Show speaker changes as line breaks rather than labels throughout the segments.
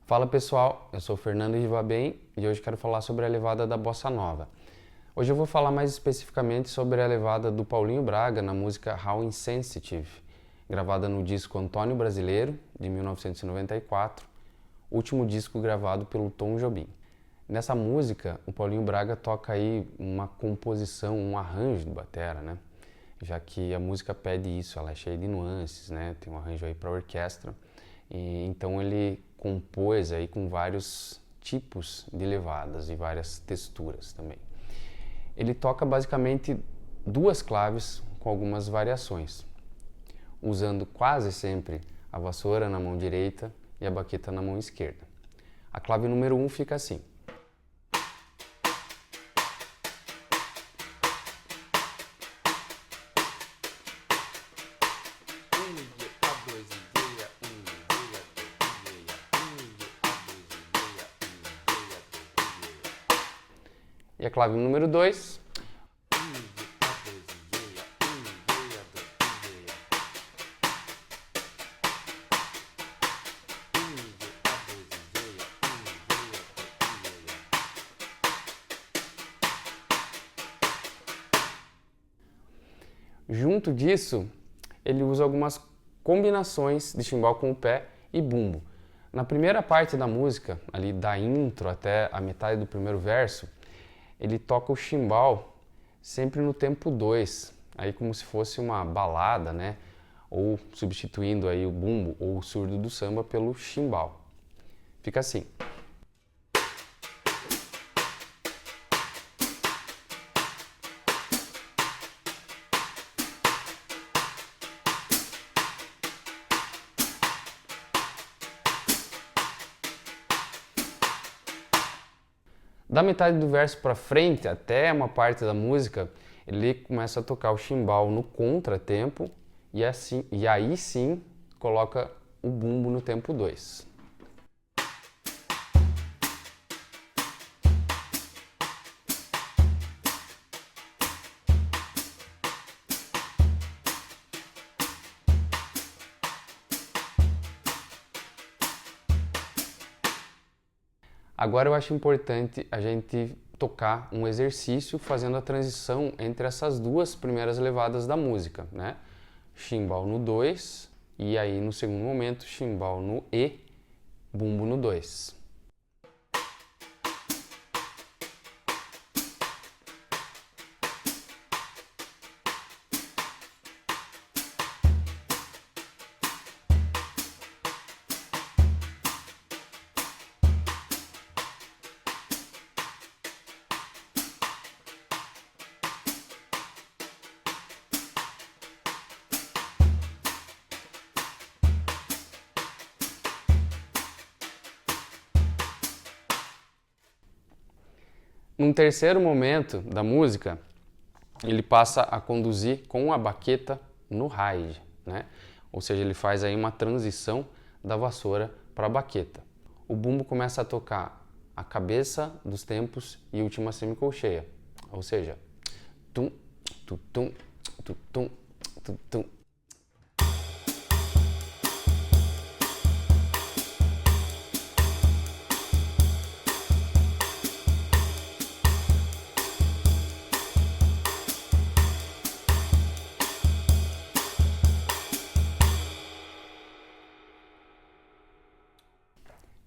Fala pessoal, eu sou Fernando Rivabem e hoje quero falar sobre a levada da Bossa Nova. Hoje eu vou falar mais especificamente sobre a levada do Paulinho Braga na música How Insensitive, gravada no disco Antônio Brasileiro, de 1994, último disco gravado pelo Tom Jobim. Nessa música, o Paulinho Braga toca aí uma composição, um arranjo de batera, né? Já que a música pede isso, ela é cheia de nuances, né? Tem um arranjo aí para orquestra. E então ele compôs aí com vários tipos de levadas e várias texturas também. Ele toca basicamente duas claves com algumas variações, usando quase sempre a vassoura na mão direita e a baqueta na mão esquerda. A clave número 1 fica assim. E a clave número 2. Junto disso, ele usa algumas combinações de chimbal com o pé e bumbo. Na primeira parte da música, ali da intro até a metade do primeiro verso, ele toca o chimbal sempre no tempo 2, aí como se fosse uma balada, né? Ou substituindo aí o bumbo ou o surdo do samba pelo chimbal. Fica assim. Da metade do verso para frente, até uma parte da música, ele começa a tocar o chimbal no contratempo e aí sim coloca o bumbo no tempo 2. Agora eu acho importante a gente tocar um exercício fazendo a transição entre essas duas primeiras levadas da música, né? Chimbal no 2 e aí no segundo momento chimbal no E, bumbo no 2. Num terceiro momento da música, ele passa a conduzir com a baqueta no ride, né? Ou seja, ele faz aí uma transição da vassoura para a baqueta. O bumbo começa a tocar a cabeça dos tempos e última semicolcheia, ou seja, tum, tum, tum, tum, tum, tum, tum.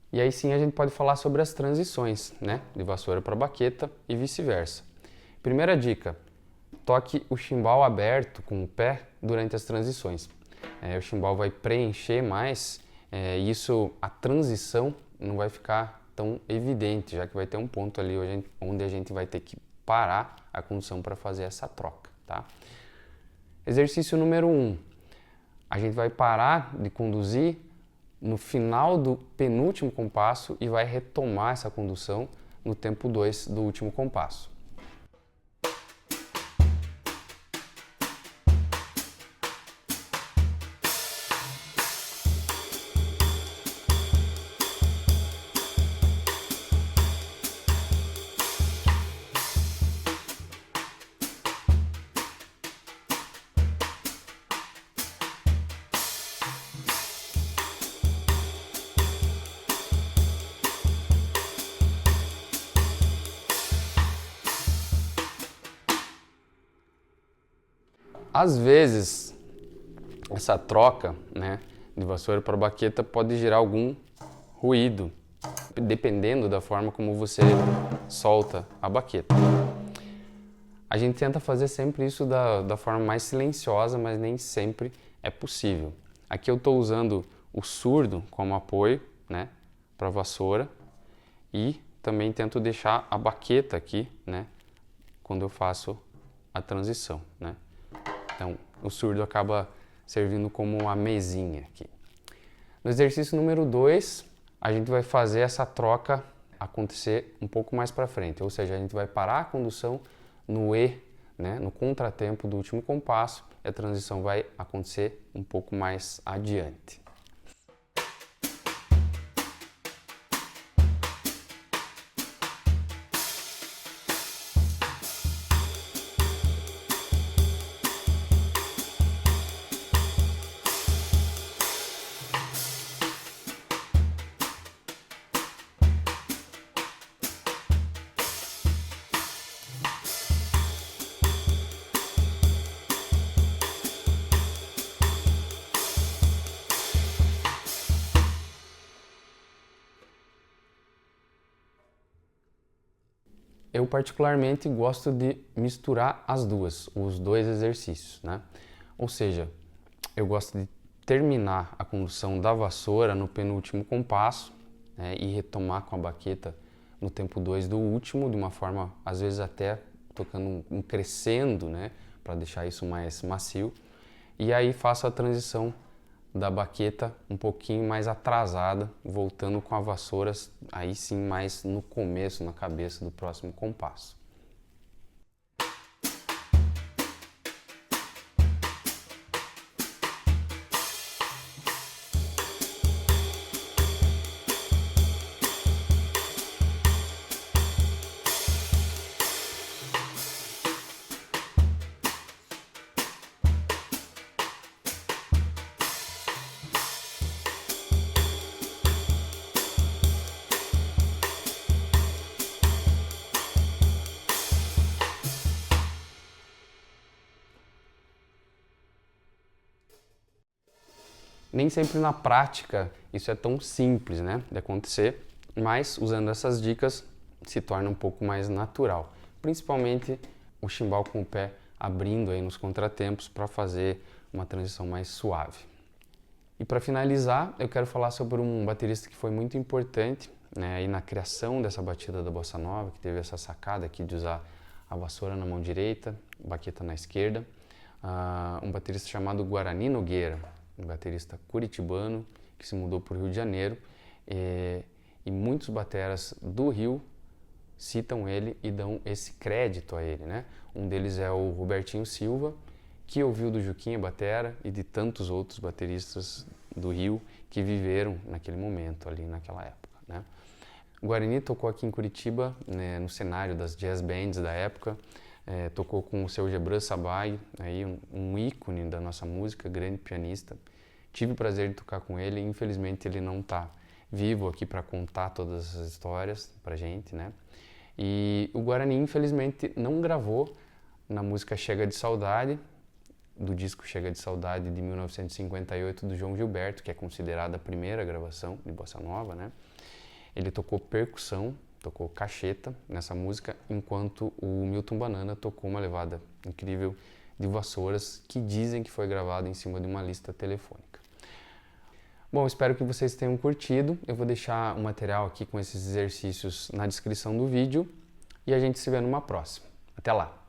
E aí sim a gente pode falar sobre as transições, né? De vassoura para baqueta e vice-versa. Primeira dica, toque o chimbal aberto com o pé durante as transições. O chimbal vai preencher mais e a transição não vai ficar tão evidente, já que vai ter um ponto ali onde a gente vai ter que parar a condução para fazer essa troca, tá? Exercício número 1. A gente vai parar de conduzir no final do penúltimo compasso e vai retomar essa condução no tempo 2 do último compasso. Às vezes, essa troca, né, de vassoura para baqueta pode gerar algum ruído, dependendo da forma como você solta a baqueta. A gente tenta fazer sempre isso da forma mais silenciosa, mas nem sempre é possível. Aqui eu estou usando o surdo como apoio, né, para a vassoura, e também tento deixar a baqueta aqui, né, quando eu faço a transição, né. Então, o surdo acaba servindo como uma mesinha aqui. No exercício número 2, a gente vai fazer essa troca acontecer um pouco mais para frente, ou seja, a gente vai parar a condução no E, né, no contratempo do último compasso, e a transição vai acontecer um pouco mais adiante. Eu particularmente gosto de misturar as duas, os dois exercícios, né? Ou seja, eu gosto de terminar a condução da vassoura no penúltimo compasso, né, e retomar com a baqueta no tempo 2 do último, de uma forma, às vezes até tocando um crescendo, né, para deixar isso mais macio. E aí faço a transição da baqueta um pouquinho mais atrasada, voltando com a vassoura aí sim mais no começo, na cabeça do próximo compasso. Nem sempre na prática isso é tão simples, né, de acontecer, mas usando essas dicas se torna um pouco mais natural. Principalmente o chimbal com o pé abrindo aí nos contratempos para fazer uma transição mais suave. E para finalizar, eu quero falar sobre um baterista que foi muito importante, né, aí na criação dessa batida da bossa nova, que teve essa sacada aqui de usar a vassoura na mão direita, baqueta na esquerda, um baterista chamado Guarani Nogueira, um baterista curitibano que se mudou para o Rio de Janeiro, e muitos bateras do Rio citam ele e dão esse crédito a ele, né? Um deles é o Robertinho Silva, que ouviu do Juquinha batera e de tantos outros bateristas do Rio que viveram naquele momento, ali naquela época, né? O Guarani tocou aqui em Curitiba, né, no cenário das jazz bands da época, tocou com o seu Gebran Sabag, aí um ícone da nossa música, grande pianista. Tive o prazer de tocar com ele, infelizmente ele não está vivo aqui para contar todas essas histórias pra gente, né? E o Guarani, infelizmente, não gravou na música Chega de Saudade, do disco Chega de Saudade de 1958 do João Gilberto, que é considerada a primeira gravação de bossa nova, né? Ele tocou percussão, tocou cacheta nessa música, enquanto o Milton Banana tocou uma levada incrível de vassouras que dizem que foi gravada em cima de uma lista telefônica. Bom, espero que vocês tenham curtido. Eu vou deixar o material aqui com esses exercícios na descrição do vídeo e a gente se vê numa próxima. Até lá!